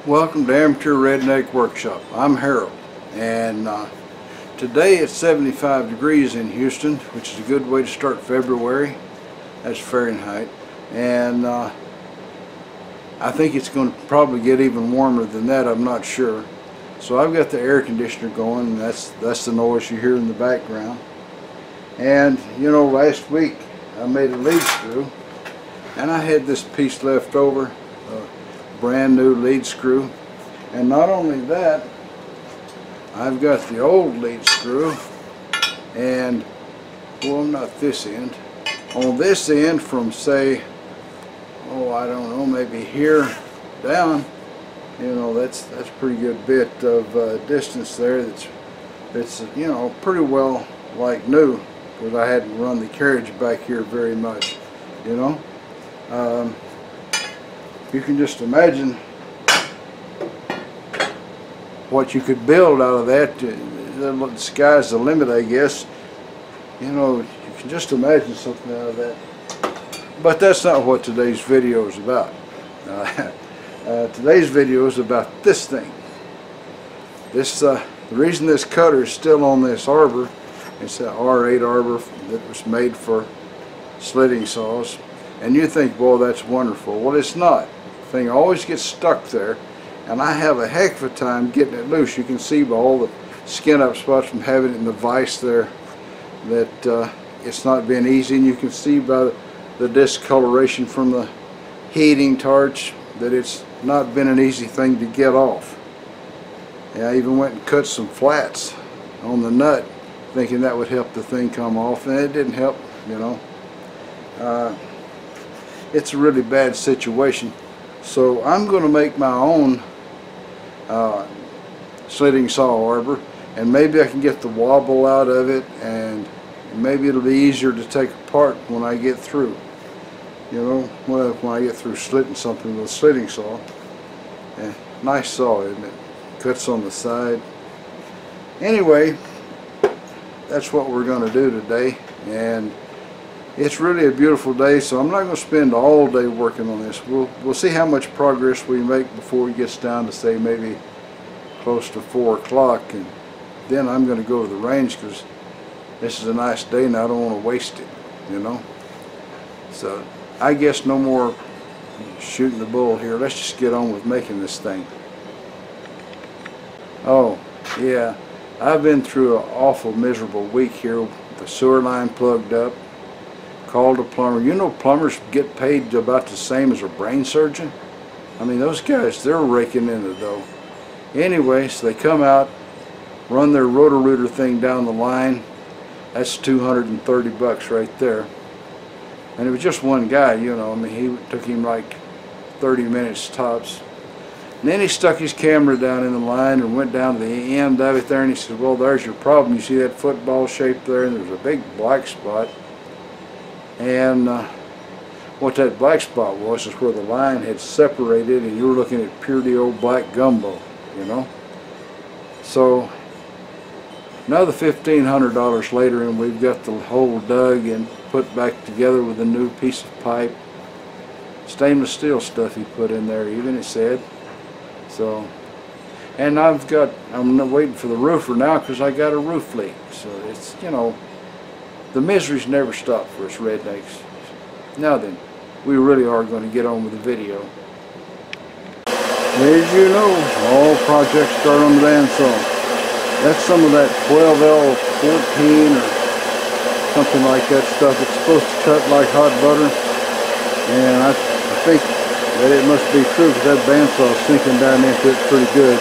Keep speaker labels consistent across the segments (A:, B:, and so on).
A: Welcome to Amateur Redneck Workshop. I'm Harold, and today it's 75 degrees in Houston, which is a good way to start February. That's Fahrenheit, and I think it's going to probably get even warmer than that. I'm not sure. So I've got the air conditioner going, and that's the noise you hear in the background. And you know, last week I made a lead screw, and I had this piece left over. Brand new lead screw, and not only that, I've got the old lead screw, and well, not this end, on this end from, say, oh, I don't know, maybe here down, you know, that's a pretty good bit of distance there. That's you know, pretty well like new, because I hadn't run the carriage back here very much, you know. You can just imagine what you could build out of that. The sky's the limit, I guess. You know, you can just imagine something out of that. But that's not what today's video is about. Today's video is about this thing. The reason this cutter is still on this arbor, it's an R8 arbor that was made for slitting saws. And you think, well, that's wonderful. Well, it's not. The thing always gets stuck there, and I have a heck of a time getting it loose. You can see by all the skin up spots from having it in the vise there that it's not been easy, and you can see by the discoloration from the heating torch that it's not been an easy thing to get off. And I even went and cut some flats on the nut thinking that would help the thing come off, and it didn't help, you know. It's a really bad situation. So I'm going to make my own slitting saw arbor, and maybe I can get the wobble out of it, and maybe it'll be easier to take apart when I get through. You know, well, when I get through slitting something with a slitting saw. Nice saw, isn't it? Cuts on the side. Anyway, that's what we're going to do today, and it's really a beautiful day, so I'm not going to spend all day working on this. We'll see how much progress we make before it gets down to, say, maybe close to 4 o'clock, and then I'm going to go to the range because this is a nice day and I don't want to waste it, you know. So I guess no more shooting the bull here. Let's just get on with making this thing. Oh yeah, I've been through an awful miserable week here with the sewer line plugged up. Called a plumber. You know, plumbers get paid about the same as a brain surgeon. I mean, those guys, they're raking in the dough. Anyway, so they come out, run their rotor-rooter thing down the line. That's $230 right there. And it was just one guy, you know. I mean, he took him like 30 minutes tops. And then he stuck his camera down in the line and went down to the end of it there, and he said, well, there's your problem. You see that football shape there, and there's a big black spot. And what that black spot was is where the line had separated, and you were looking at purely old black gumbo, you know. So another $1,500 later, and we've got the hole dug and put back together with a new piece of pipe. Stainless steel stuff he put in there, even, it said. So, and I'm waiting for the roofer now because I got a roof leak. So it's, you know, the miseries never stop for us rednecks. Now then, we really are going to get on with the video. As you know, all projects start on the bandsaw. That's some of that 12L14 or something like that stuff. It's supposed to cut like hot butter, and I think that it must be true because that bandsaw is sinking down into it pretty good.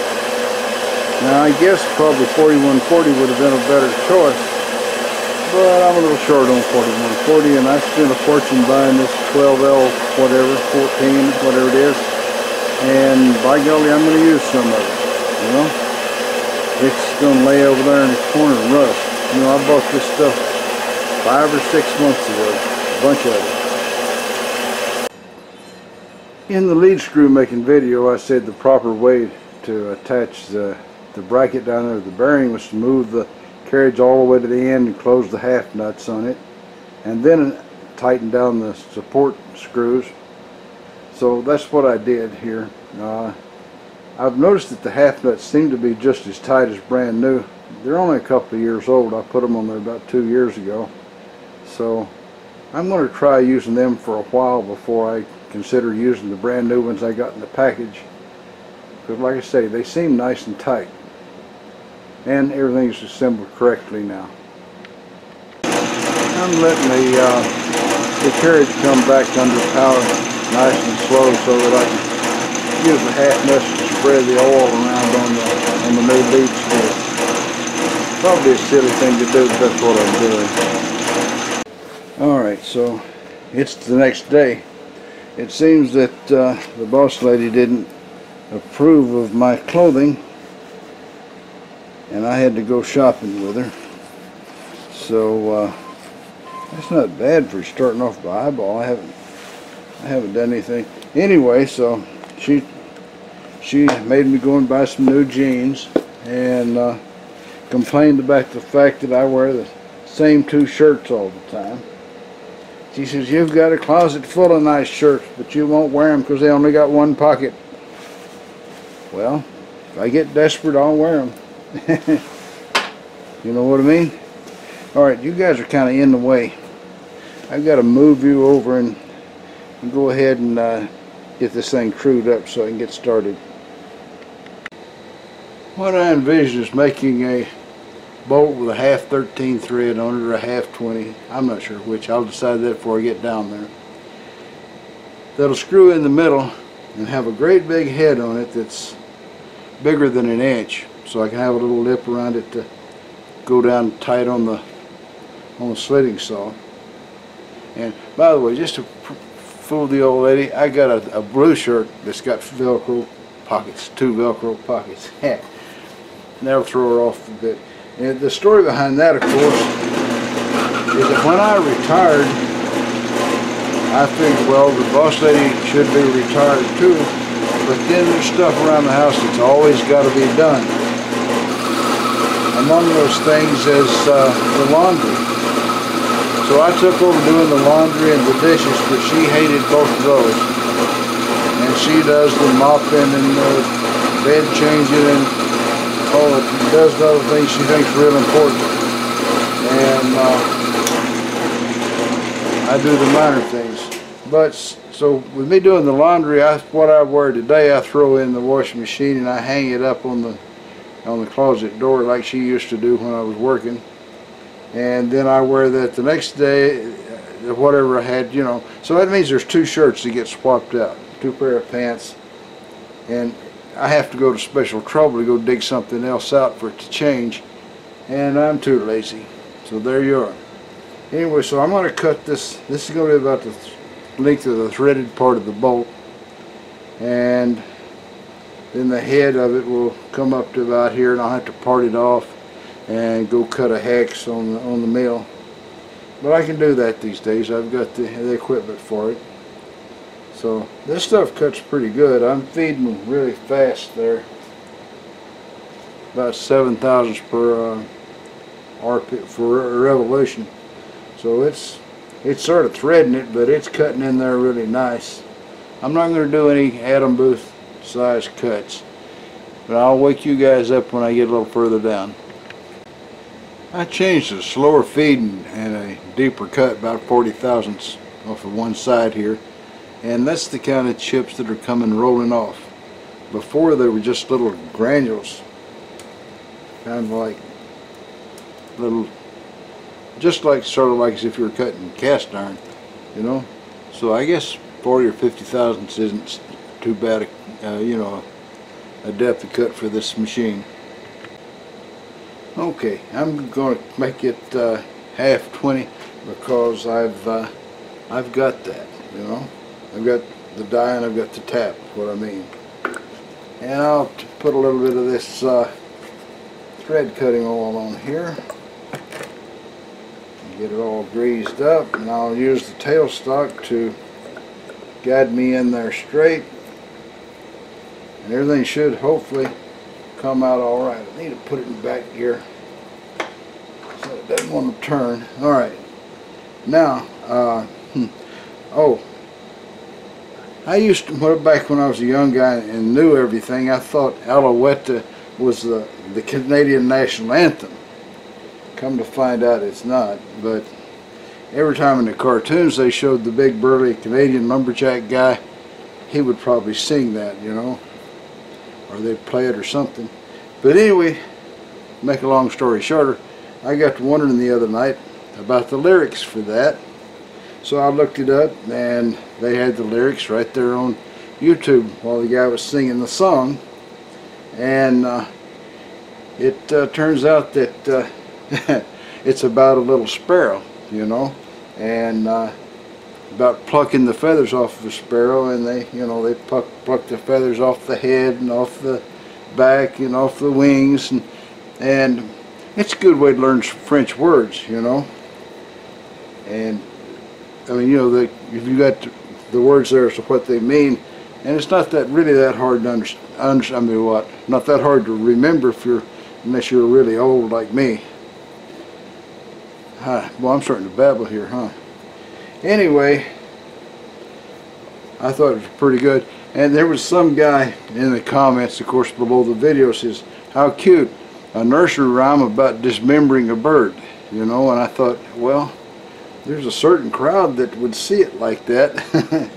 A: Now I guess probably 4140 would have been a better choice. But I'm a little short on 4140, and I spent a fortune buying this 12L whatever, 14, whatever it is, and by golly, I'm going to use some of it, you know. It's going to lay over there in the corner and rust. You know, I bought this stuff 5 or 6 months ago, a bunch of it. In the lead screw making video, I said the proper way to attach the bracket down there, the bearing, was to move the carriage all the way to the end and close the half nuts on it, and then tighten down the support screws. So that's what I did here. I've noticed that the half nuts seem to be just as tight as brand new. They're only a couple of years old. I put them on there about 2 years ago. So I'm going to try using them for a while before I consider using the brand new ones I got in the package. Because like I say, they seem nice and tight. And everything's assembled correctly now. I'm letting the carriage come back under power nice and slow so that I can use the half nuts to spread the oil around on the new bead stick. Probably a silly thing to do, but that's what I'm doing. Alright, so it's the next day. It seems that the boss lady didn't approve of my clothing, and I had to go shopping with her. So that's not bad for starting off by eyeball. I haven't done anything. Anyway, so she made me go and buy some new jeans, and complained about the fact that I wear the same 2 shirts all the time. She says, you've got a closet full of nice shirts, but you won't wear them because they only got 1 pocket. Well, if I get desperate, I'll wear them. You know what I mean? Alright, you guys are kind of in the way. I've got to move you over and go ahead and get this thing crewed up so I can get started. What I envision is making a bolt with a half 13 thread on it or a half 20. I'm not sure which. I'll decide that before I get down there. That'll screw in the middle and have a great big head on it that's bigger than 1 inch, so I can have a little lip around it to go down tight on the slitting saw. And by the way, just to fool the old lady, I got a blue shirt that's got Velcro pockets, 2 Velcro pockets. That'll throw her off a bit. And the story behind that, of course, is that when I retired, I figured, well, the boss lady should be retired too, but then there's stuff around the house that's always got to be done. Among those things is the laundry. So I took over doing the laundry and the dishes, but she hated both of those. And she does the mopping and the bed changing and does the other things she thinks real important. And I do the minor things. But so with me doing the laundry, what I wear today, I throw in the washing machine and I hang it up on the closet door like she used to do when I was working. And then I wear that the next day, whatever I had, you know. So that means there's 2 shirts that get swapped out, 2 pair of pants, and I have to go to special trouble to go dig something else out for it to change, and I'm too lazy. So there you are. Anyway, so I'm going to cut this. This is going to be about the length of the threaded part of the bolt, and then the head of it will come up to about here, and I'll have to part it off and go cut a hex on the mill. But I can do that these days. I've got the equipment for it. So this stuff cuts pretty good. I'm feeding really fast there, about 7 thousandths per RP for revolution. So it's sort of threading it, but it's cutting in there really nice. I'm not going to do any Adam Booth size cuts, but I'll wake you guys up when I get a little further down. I changed a slower feed and a deeper cut, about 40 thousandths off of one side here. And that's the kind of chips that are coming rolling off. Before they were just little granules, kind of like little, just like sort of like as if you were cutting cast iron, you know. So I guess 40 or 50 thousandths isn't too bad, you know, a depth of cut for this machine. Okay, I'm going to make it half 20 because I've got that, you know. I've got the die and I've got the tap, what I mean. And I'll put a little bit of this thread cutting oil on here. Get it all greased up, and I'll use the tailstock to guide me in there straight. And everything should hopefully come out all right. I need to put it in back gear so it doesn't want to turn. Alright, now, oh, I used to, well, back when I was a young guy and knew everything, I thought Alouette was the Canadian national anthem. Come to find out it's not, but every time in the cartoons they showed the big burly Canadian lumberjack guy, he would probably sing that, you know, or they'd play it or something. But anyway, make a long story shorter, I got to wondering the other night about the lyrics for that. So I looked it up, and they had the lyrics right there on YouTube while the guy was singing the song. And it turns out that it's about a little sparrow, you know, and about plucking the feathers off of a sparrow, and they, you know, they pluck the feathers off the head and off the back and off the wings, and it's a good way to learn French words, you know. And I mean, you know, if you got the words there as to what they mean, and it's not that really that hard to understand. I mean, what? Not that hard to remember unless you're really old like me. Well, I'm starting to babble here, huh? Anyway, I thought it was pretty good, and there was some guy in the comments, of course, below the video says, "How cute! A nursery rhyme about dismembering a bird," you know. And I thought, well, there's a certain crowd that would see it like that. Of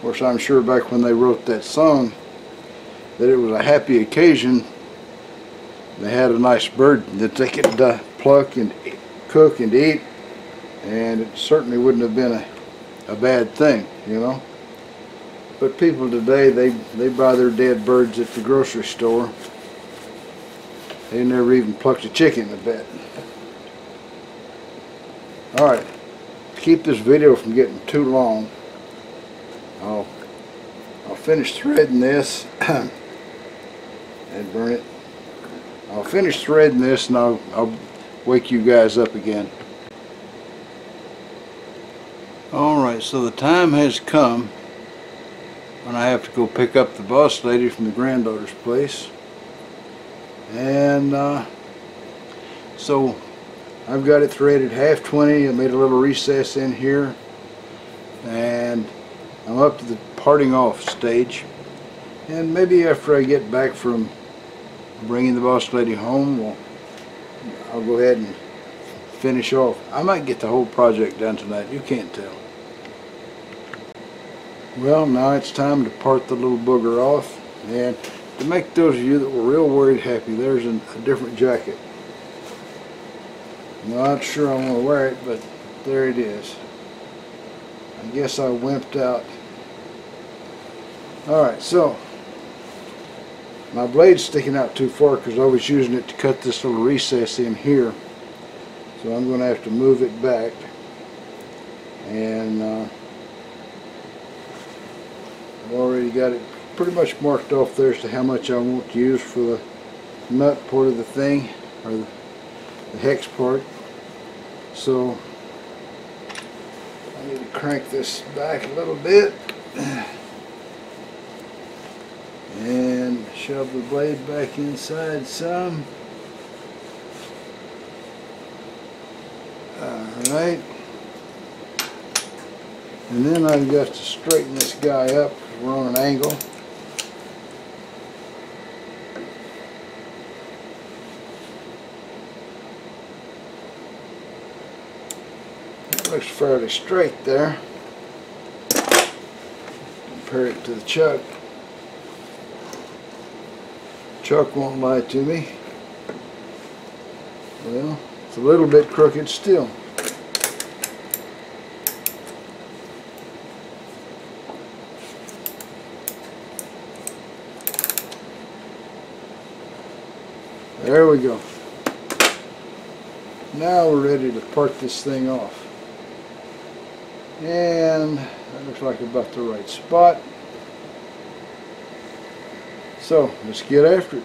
A: course, I'm sure back when they wrote that song that it was a happy occasion. They had a nice bird that they could pluck and cook and eat, and it certainly wouldn't have been a bad thing, you know. But people today, they buy their dead birds at the grocery store. They never even plucked a chicken, I bet. Alright, to keep this video from getting too long, I'll finish threading this and burn it. I'll finish threading this, and I'll wake you guys up again. Alright, so the time has come when I have to go pick up the boss lady from the granddaughter's place. And so I've got it threaded half 20. I made a little recess in here, and I'm up to the parting off stage. And maybe after I get back from bringing the boss lady home, I'll go ahead and finish off. I might get the whole project done tonight. You can't tell. Well, now it's time to part the little booger off, and to make those of you that were real worried happy, there's a different jacket. I'm not sure I want to wear it, but there it is. I guess I wimped out. Alright, so my blade's sticking out too far because I was using it to cut this little recess in here. So I'm going to have to move it back. And I've already got it pretty much marked off there as to how much I want to use for the nut part of the thing, or the hex part. So I need to crank this back a little bit and shove the blade back inside some. Alright, and then I've got to straighten this guy up because we're on an angle. That looks fairly straight there. Compare it to the chuck. Chuck won't lie to me. Well, it's a little bit crooked still. There we go. Now we're ready to part this thing off. And that looks like about the right spot. So let's get after it.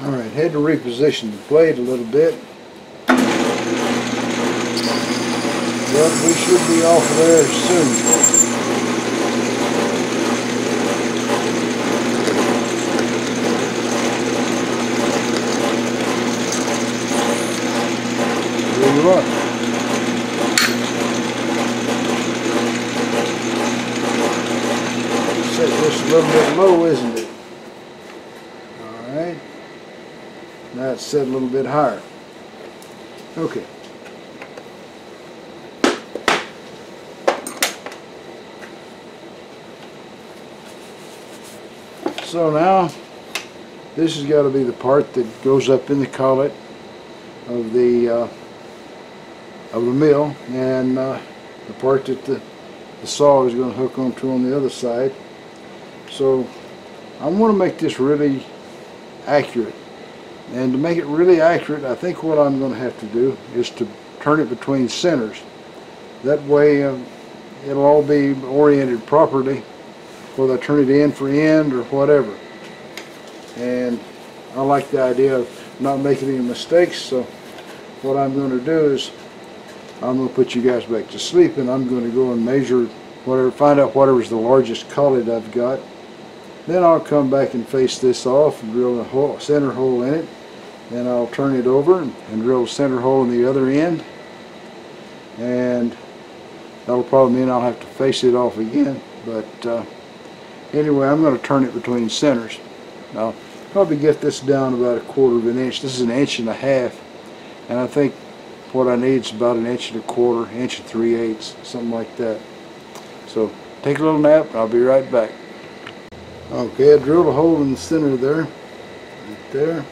A: Alright, had to reposition the blade a little bit. But we should be off of there soon. fun. Set this a little bit low, isn't it? Alright. Now it's set a little bit higher. Okay. So now this has got to be the part that goes up in the collet of the mill, and the part that the saw is going to hook onto on the other side. So I want to make this really accurate, and to make it really accurate, I think what I'm going to have to do is to turn it between centers. That way it'll all be oriented properly, whether I turn it end for end or whatever. And I like the idea of not making any mistakes, so what I'm going to do is I'm going to put you guys back to sleep, and I'm going to go and measure whatever, find out whatever's the largest collet I've got. Then I'll come back and face this off and drill a center hole in it. Then I'll turn it over and drill a center hole in the other end, and that'll probably mean I'll have to face it off again, but anyway, I'm going to turn it between centers. I'll probably get this down about 1/4 of an inch. This is 1.5 inches, and I think what I need is about 1 1/4 inch, 1 3/8, something like that. So take a little nap and I'll be right back. Okay, I drilled a hole in the center there, right there,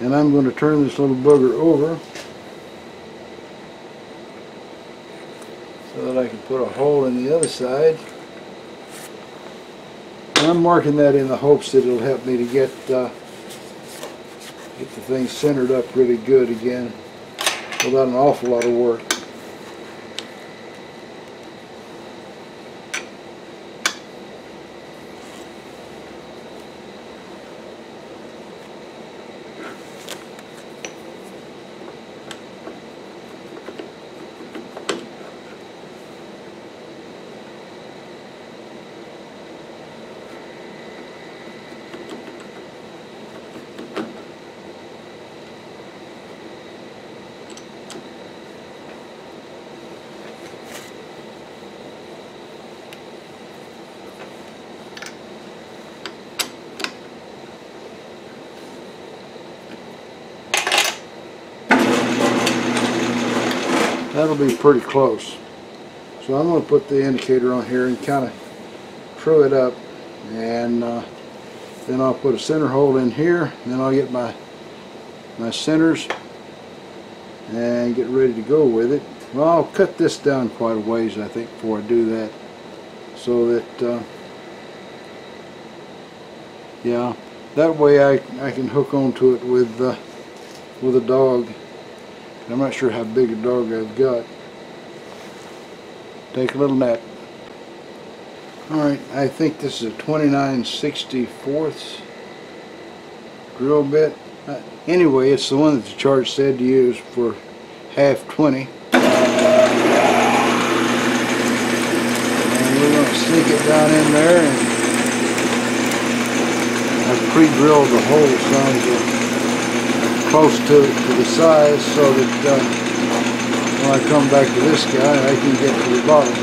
A: and I'm going to turn this little booger over so that I can put a hole in the other side. And I'm marking that in the hopes that it'll help me to get the thing centered up really good again without an awful lot of work. That'll be pretty close. So I'm going to put the indicator on here and kind of true it up, and then I'll put a center hole in here, and then I'll get my centers and get ready to go with it. Well, I'll cut this down quite a ways, I think, before I do that, so that yeah, that way I can hook onto it with a dog. I'm not sure how big a dog I've got. Take a little nap. Alright, I think this is a 29/64 drill bit. Anyway, it's the one that the chart said to use for 1/2 And we're going to sink it down in there, and I've pre-drilled the hole some close to the size, so that when I come back to this guy, I can get to the bottom.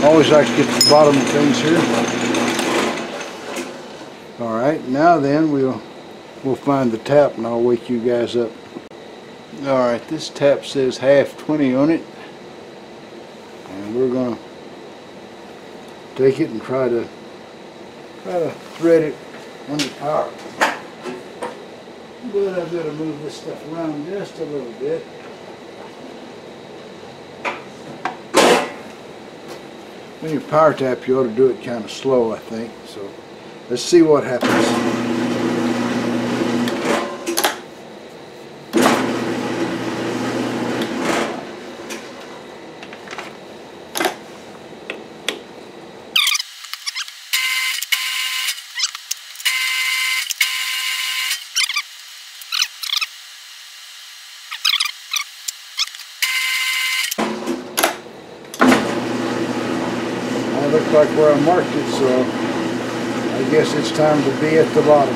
A: I always like to get to the bottom of things here. Alright, now then we'll find the tap, and I'll wake you guys up. Alright, this tap says 1/20 on it, and we're going to take it and try to thread it under power. But I've got to move this stuff around just a little bit. When you power tap, you ought to do it kind of slow, I think. So let's see what happens. Looks like where I marked it, so I guess it's time to be at the bottom.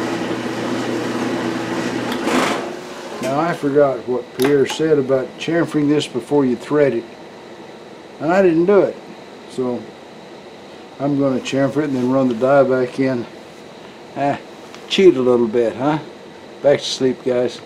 A: Now Now I forgot what Pierre said about chamfering this before you thread it. And I didn't do it. So I'm going to chamfer it and then run the die back in. Cheat a little bit, huh? Back to sleep, guys.